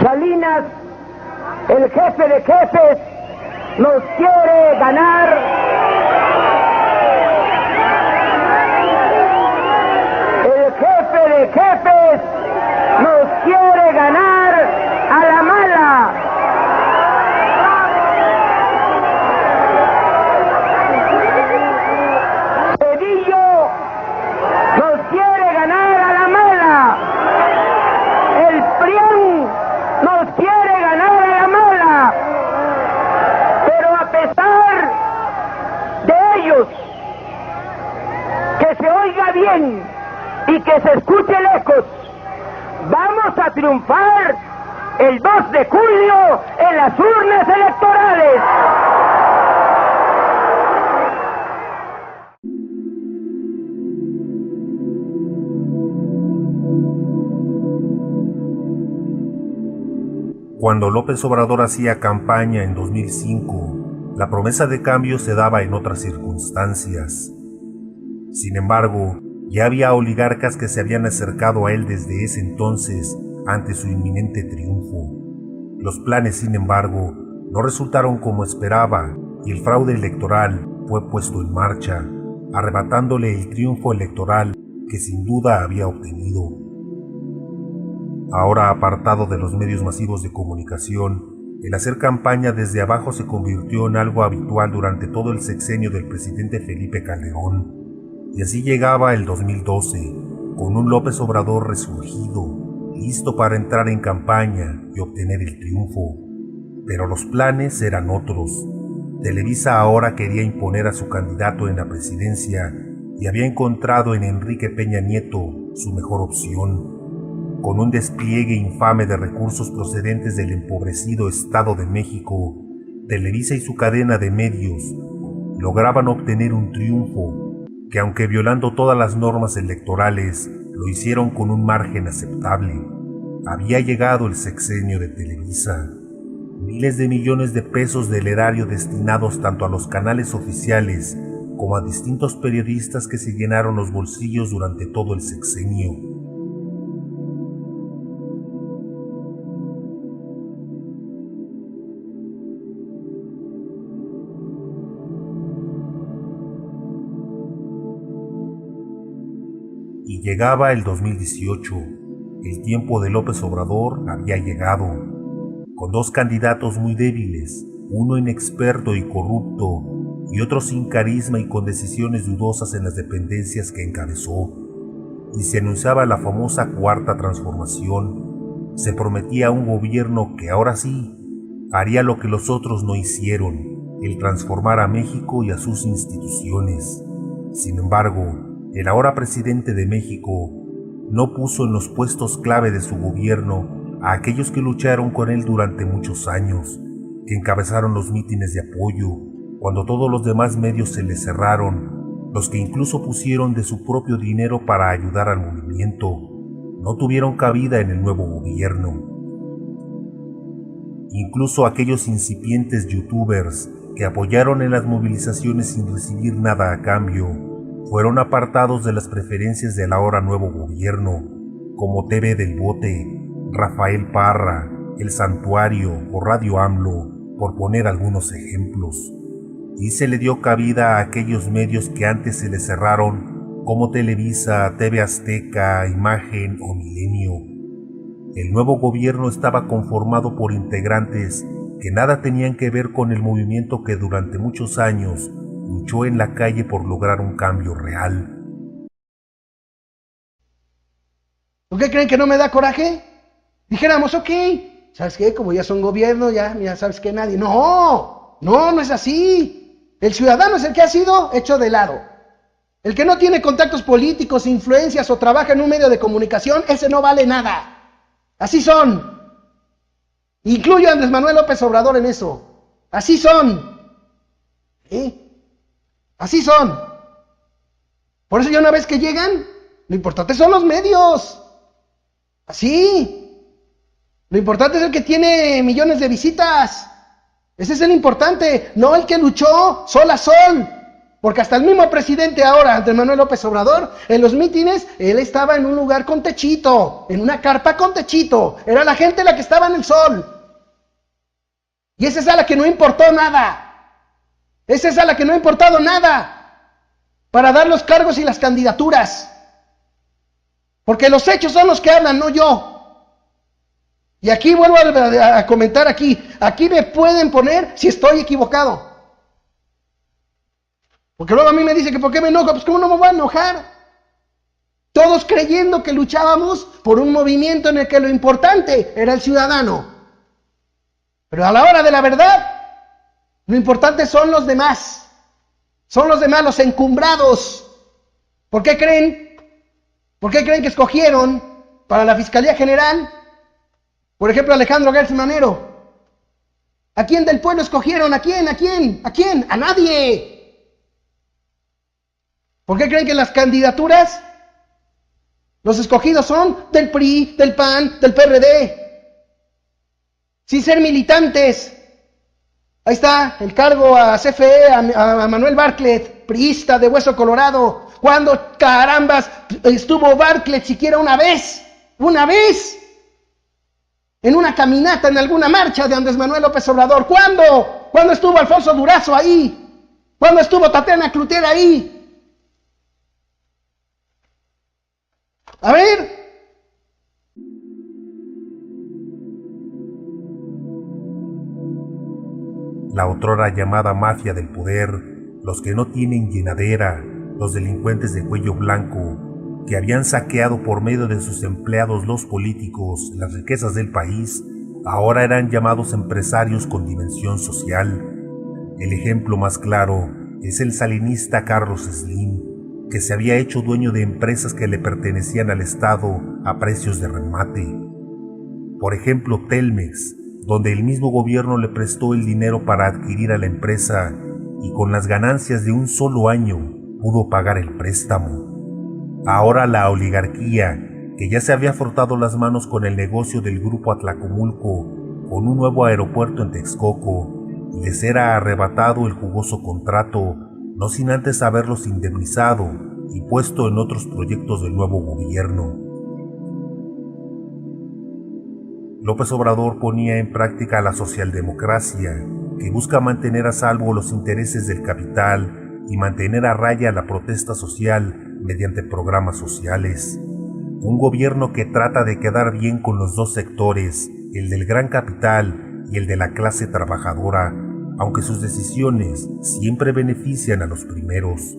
Salinas, el jefe de jefes, nos quiere ganar. El jefe de jefes nos quiere ganar a la mala. Cedillo nos quiere ganar a la mala. El PRIAN nos quiere ganar a la mala. Pero a pesar de ellos, que se oiga bien y que se escuche lejos, vamos a triunfar el 2 de julio en las urnas electorales. Cuando López Obrador hacía campaña en 2005, la promesa de cambio se daba en otras circunstancias. Sin embargo, ya había oligarcas que se habían acercado a él desde ese entonces ante su inminente triunfo. Los planes, sin embargo, no resultaron como esperaba y el fraude electoral fue puesto en marcha, arrebatándole el triunfo electoral que sin duda había obtenido. Ahora apartado de los medios masivos de comunicación, el hacer campaña desde abajo se convirtió en algo habitual durante todo el sexenio del presidente Felipe Calderón. Y así llegaba el 2012, con un López Obrador resurgido, listo para entrar en campaña y obtener el triunfo. Pero los planes eran otros. Televisa ahora quería imponer a su candidato en la presidencia y había encontrado en Enrique Peña Nieto su mejor opción. Con un despliegue infame de recursos procedentes del empobrecido Estado de México, Televisa y su cadena de medios lograban obtener un triunfo que, aunque violando todas las normas electorales, lo hicieron con un margen aceptable. Había llegado el sexenio de Televisa. Miles de millones de pesos del erario destinados tanto a los canales oficiales como a distintos periodistas que se llenaron los bolsillos durante todo el sexenio. Y llegaba el 2018, el tiempo de López Obrador había llegado, con dos candidatos muy débiles, uno inexperto y corrupto, y otro sin carisma y con decisiones dudosas en las dependencias que encabezó. Y se anunciaba la famosa Cuarta Transformación, se prometía un gobierno que ahora sí haría lo que los otros no hicieron, el transformar a México y a sus instituciones. Sin embargo, el ahora presidente de México no puso en los puestos clave de su gobierno a aquellos que lucharon con él durante muchos años, que encabezaron los mítines de apoyo, cuando todos los demás medios se les cerraron, los que incluso pusieron de su propio dinero para ayudar al movimiento, no tuvieron cabida en el nuevo gobierno. Incluso aquellos incipientes youtubers que apoyaron en las movilizaciones sin recibir nada a cambio, fueron apartados de las preferencias del ahora nuevo gobierno, como TV del Bote, Rafael Parra, El Santuario o Radio AMLO, por poner algunos ejemplos. Y se le dio cabida a aquellos medios que antes se les cerraron, como Televisa, TV Azteca, Imagen o Milenio. El nuevo gobierno estaba conformado por integrantes que nada tenían que ver con el movimiento que durante muchos años luchó en la calle por lograr un cambio real. ¿Por qué creen que no me da coraje? Dijéramos, ok, ¿sabes qué? Como ya son gobierno, ya sabes que nadie... No es así. El ciudadano es el que ha sido hecho de lado. El que no tiene contactos políticos, influencias o trabaja en un medio de comunicación, ese no vale nada. Así son. Incluyo a Andrés Manuel López Obrador en eso. Así son. ¿Sí? Así son. Por eso ya una vez que llegan, lo importante son los medios. Así. Lo importante es el que tiene millones de visitas. Ese es el importante, no el que luchó sol a sol. Porque hasta el mismo presidente ahora, Andrés Manuel López Obrador, en los mítines, él estaba en un lugar con techito, en una carpa con techito. Era la gente la que estaba en el sol. Y esa es a la que no importó nada. Esa es a la que no ha importado nada para dar los cargos y las candidaturas. Porque los hechos son los que hablan, no yo. Y aquí vuelvo a comentar aquí me pueden poner si estoy equivocado. Porque luego a mí me dice que ¿por qué me enojo? Pues ¿cómo no me voy a enojar? Todos creyendo que luchábamos por un movimiento en el que lo importante era el ciudadano. Pero a la hora de la verdad, lo importante son los demás. Son los demás, los encumbrados. ¿Por qué creen? ¿Por qué creen que escogieron para la Fiscalía General, por ejemplo, Alejandro Gertz Manero? ¿A quién del pueblo escogieron? ¿A quién? ¿A quién? ¿A quién? ¡A nadie! ¿Por qué creen que las candidaturas, los escogidos son del PRI, del PAN, del PRD? Sin ser militantes. Ahí está el cargo a CFE, a Manuel Bartlett, priista de Hueso Colorado. ¿Cuándo carambas estuvo Bartlett siquiera una vez? ¡Una vez! En una caminata, en alguna marcha de Andrés Manuel López Obrador. ¿Cuándo? ¿Cuándo estuvo Alfonso Durazo ahí? ¿Cuándo estuvo Tatiana Cloutier ahí? A ver. La otrora llamada mafia del poder, los que no tienen llenadera, los delincuentes de cuello blanco, que habían saqueado por medio de sus empleados los políticos las riquezas del país, ahora eran llamados empresarios con dimensión social. El ejemplo más claro es el salinista Carlos Slim, que se había hecho dueño de empresas que le pertenecían al Estado a precios de remate. Por ejemplo, Telmex, donde el mismo gobierno le prestó el dinero para adquirir a la empresa y con las ganancias de un solo año pudo pagar el préstamo. Ahora la oligarquía, que ya se había frotado las manos con el negocio del grupo Atlacomulco, con un nuevo aeropuerto en Texcoco, les era arrebatado el jugoso contrato, no sin antes haberlos indemnizado y puesto en otros proyectos del nuevo gobierno. López Obrador ponía en práctica la socialdemocracia, que busca mantener a salvo los intereses del capital y mantener a raya la protesta social mediante programas sociales. Un gobierno que trata de quedar bien con los dos sectores, el del gran capital y el de la clase trabajadora, aunque sus decisiones siempre benefician a los primeros.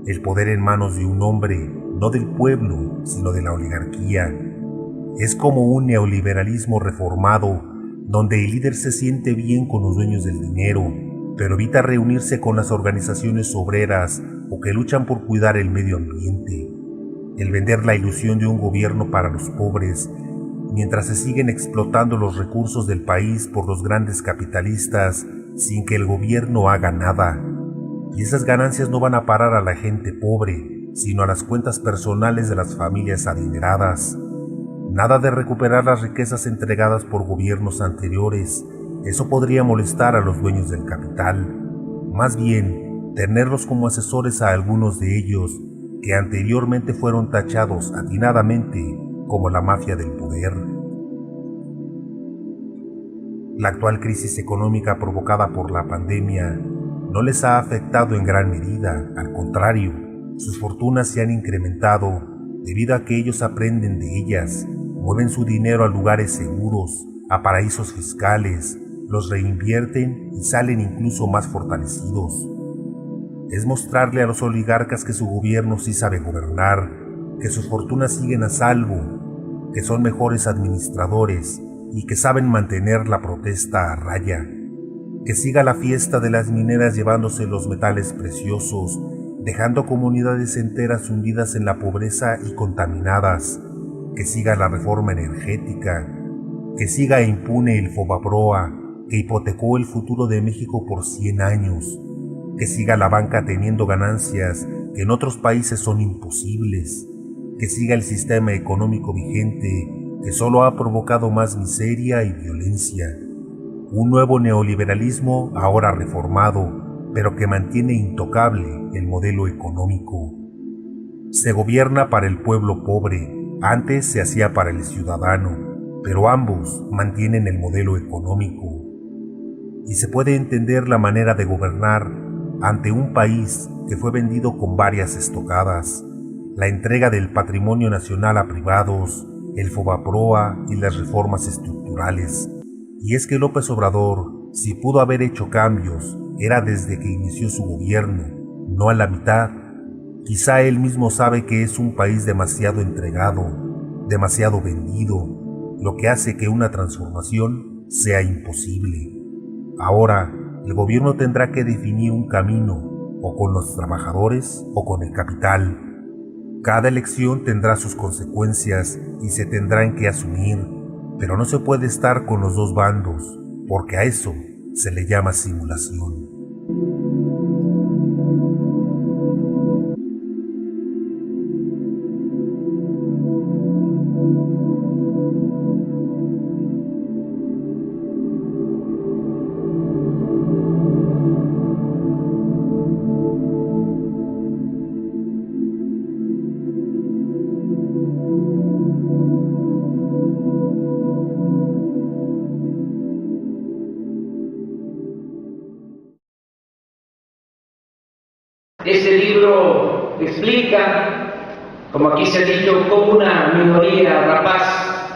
El poder en manos de un hombre, no del pueblo, sino de la oligarquía. Es como un neoliberalismo reformado, donde el líder se siente bien con los dueños del dinero, pero evita reunirse con las organizaciones obreras o que luchan por cuidar el medio ambiente. El vender la ilusión de un gobierno para los pobres, mientras se siguen explotando los recursos del país por los grandes capitalistas sin que el gobierno haga nada. Y esas ganancias no van a parar a la gente pobre, sino a las cuentas personales de las familias adineradas. Nada de recuperar las riquezas entregadas por gobiernos anteriores, eso podría molestar a los dueños del capital. Más bien, tenerlos como asesores a algunos de ellos, que anteriormente fueron tachados atinadamente como la mafia del poder. La actual crisis económica provocada por la pandemia no les ha afectado en gran medida, al contrario, sus fortunas se han incrementado debido a que ellos aprenden de ellas, mueven su dinero a lugares seguros, a paraísos fiscales, los reinvierten y salen incluso más fortalecidos. Es mostrarle a los oligarcas que su gobierno sí sabe gobernar, que sus fortunas siguen a salvo, que son mejores administradores y que saben mantener la protesta a raya. Que siga la fiesta de las mineras llevándose los metales preciosos, dejando comunidades enteras hundidas en la pobreza y contaminadas. Que siga la reforma energética, que siga impune el Fobaproa, que hipotecó el futuro de México por 100 años, que siga la banca teniendo ganancias que en otros países son imposibles, que siga el sistema económico vigente que solo ha provocado más miseria y violencia. Un nuevo neoliberalismo ahora reformado, pero que mantiene intocable el modelo económico. Se gobierna para el pueblo pobre, antes se hacía para el ciudadano, pero ambos mantienen el modelo económico. Y se puede entender la manera de gobernar ante un país que fue vendido con varias estocadas, la entrega del patrimonio nacional a privados, el Fobaproa y las reformas estructurales. Y es que López Obrador, si pudo haber hecho cambios, era desde que inició su gobierno, no a la mitad. Quizá él mismo sabe que es un país demasiado entregado, demasiado vendido, lo que hace que una transformación sea imposible. Ahora, el gobierno tendrá que definir un camino, o con los trabajadores o con el capital. Cada elección tendrá sus consecuencias y se tendrán que asumir, pero no se puede estar con los dos bandos, porque a eso se le llama simulación. Este libro explica, como aquí se ha dicho, cómo una minoría rapaz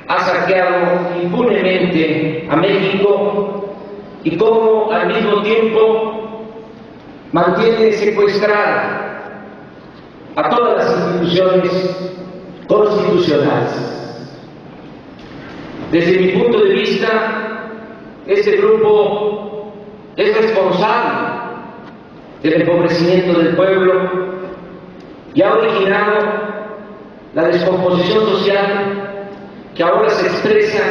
ha saqueado impunemente a México y cómo al mismo tiempo mantiene secuestrada a todas las instituciones constitucionales. Desde mi punto de vista, este grupo es responsable del empobrecimiento del pueblo y ha originado la descomposición social que ahora se expresa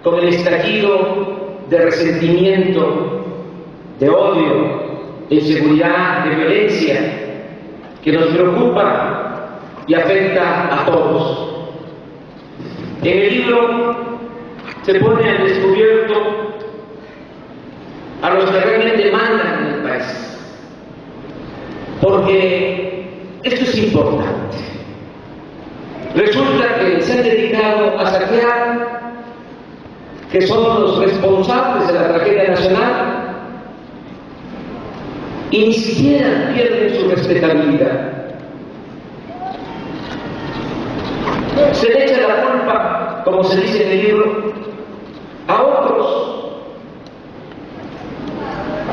con el estallido de resentimiento, de odio, de inseguridad, de violencia que nos preocupa y afecta a todos. En el libro se pone al descubierto a los que realmente mandan en el país, porque esto es importante. Resulta que se han dedicado a saquear, que son los responsables de la tragedia nacional, y ni siquiera pierden su respetabilidad. Se le echa la culpa, como se dice en el libro, a otros.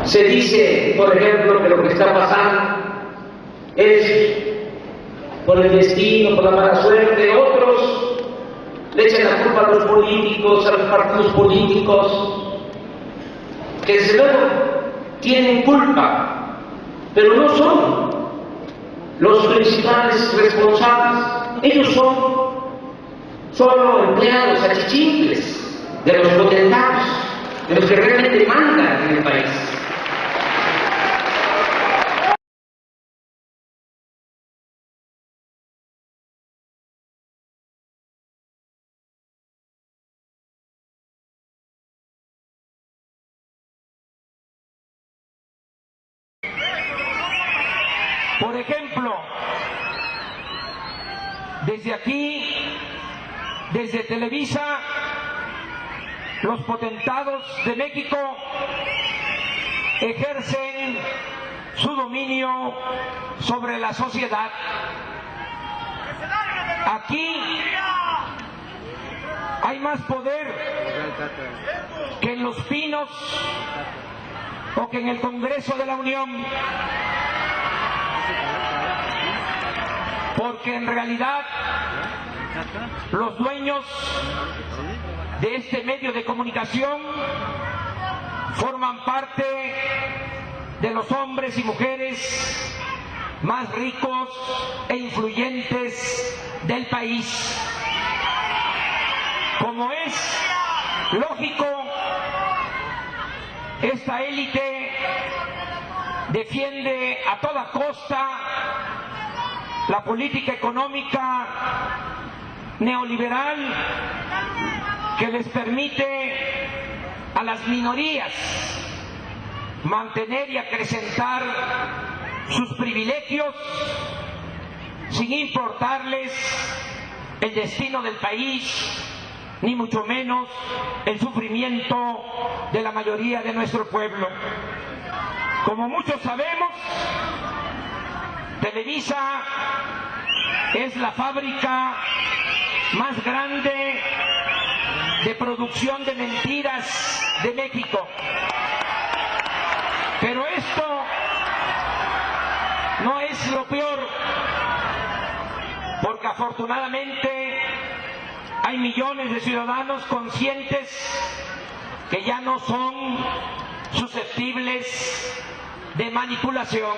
Se dice, por ejemplo, que lo que está pasando es por el destino, por la mala suerte. Otros le echan la culpa a los políticos, a los partidos políticos, que desde luego tienen culpa, pero no son los principales responsables. Ellos son solo empleados, achichincles de los potentados, de los que realmente mandan en el país. Por ejemplo, desde aquí, desde Televisa, los potentados de México ejercen su dominio sobre la sociedad. Aquí hay más poder que en Los Pinos o que en el Congreso de la Unión, porque en realidad los dueños de este medio de comunicación forman parte de los hombres y mujeres más ricos e influyentes del país. Como es lógico, esta élite defiende a toda costa la política económica neoliberal que les permite a las minorías mantener y acrecentar sus privilegios sin importarles el destino del país, ni mucho menos el sufrimiento de la mayoría de nuestro pueblo. Como muchos sabemos, Televisa es la fábrica más grande de producción de mentiras de México. Pero esto no es lo peor, porque afortunadamente hay millones de ciudadanos conscientes que ya no son susceptibles de manipulación.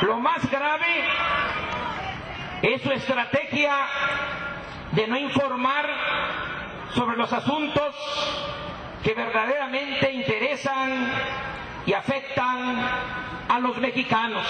Lo más grave es su estrategia de no informar sobre los asuntos que verdaderamente interesan y afectan a los mexicanos.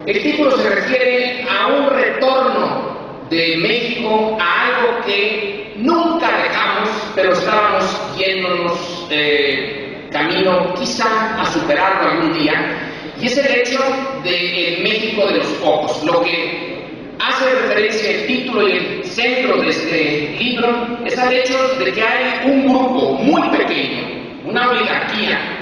El título se refiere a un retorno de México a algo que nunca dejamos, pero estábamos yéndonos camino quizá a superarlo algún día, y es el hecho del México de los pocos. Lo que hace referencia el título y el centro de este libro es al hecho de que hay un grupo muy pequeño, una oligarquía,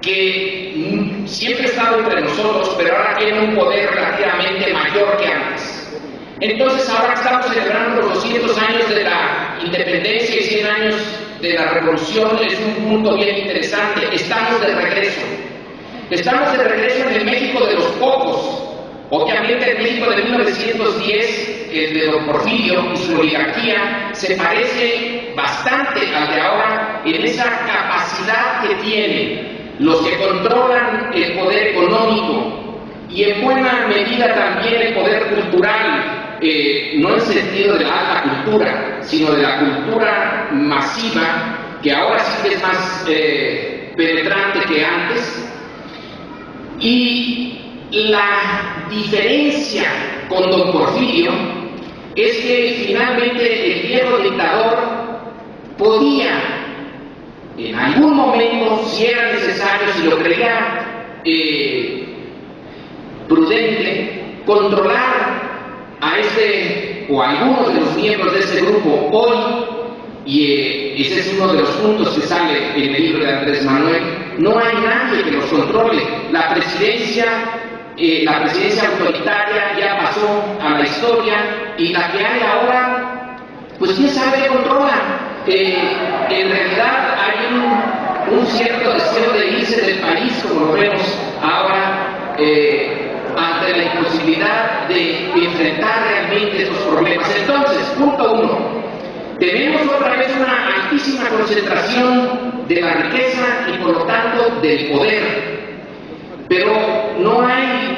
que siempre ha estado entre nosotros, pero ahora tiene un poder relativamente mayor que antes. Entonces ahora estamos celebrando los 200 años de la independencia y 100 años de la revolución. Es un punto bien interesante. Estamos de regreso. Estamos de regreso en el México de los pocos. Obviamente el México de 1910, el de don Porfirio y su oligarquía, se parece bastante al de ahora en esa capacidad que tienen los que controlan el poder económico y en buena medida también el poder cultural, no en sentido de la alta cultura, sino de la cultura masiva, que ahora sí que es más penetrante que antes. Y la diferencia con don Porfirio es que finalmente el viejo dictador podía en algún momento, si era necesario, si lo creía prudente, controlar a este o a algunos de los miembros de ese grupo hoy, y ese es uno de los puntos que sale en el libro de Andrés Manuel. No hay nadie que los controle. La presidencia autoritaria ya pasó a la historia, y la que hay ahora, pues quién sabe controla. En realidad hay un cierto deseo de irse del país, como lo vemos ahora, ante la imposibilidad de enfrentar realmente esos problemas. Entonces, punto uno, tenemos otra vez una altísima concentración de la riqueza y por lo tanto del poder, pero no hay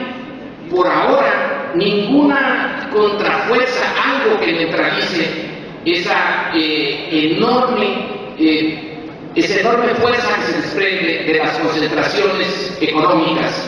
por ahora ninguna contrafuerza, algo que neutralice esa enorme fuerza que se desprende de las concentraciones económicas.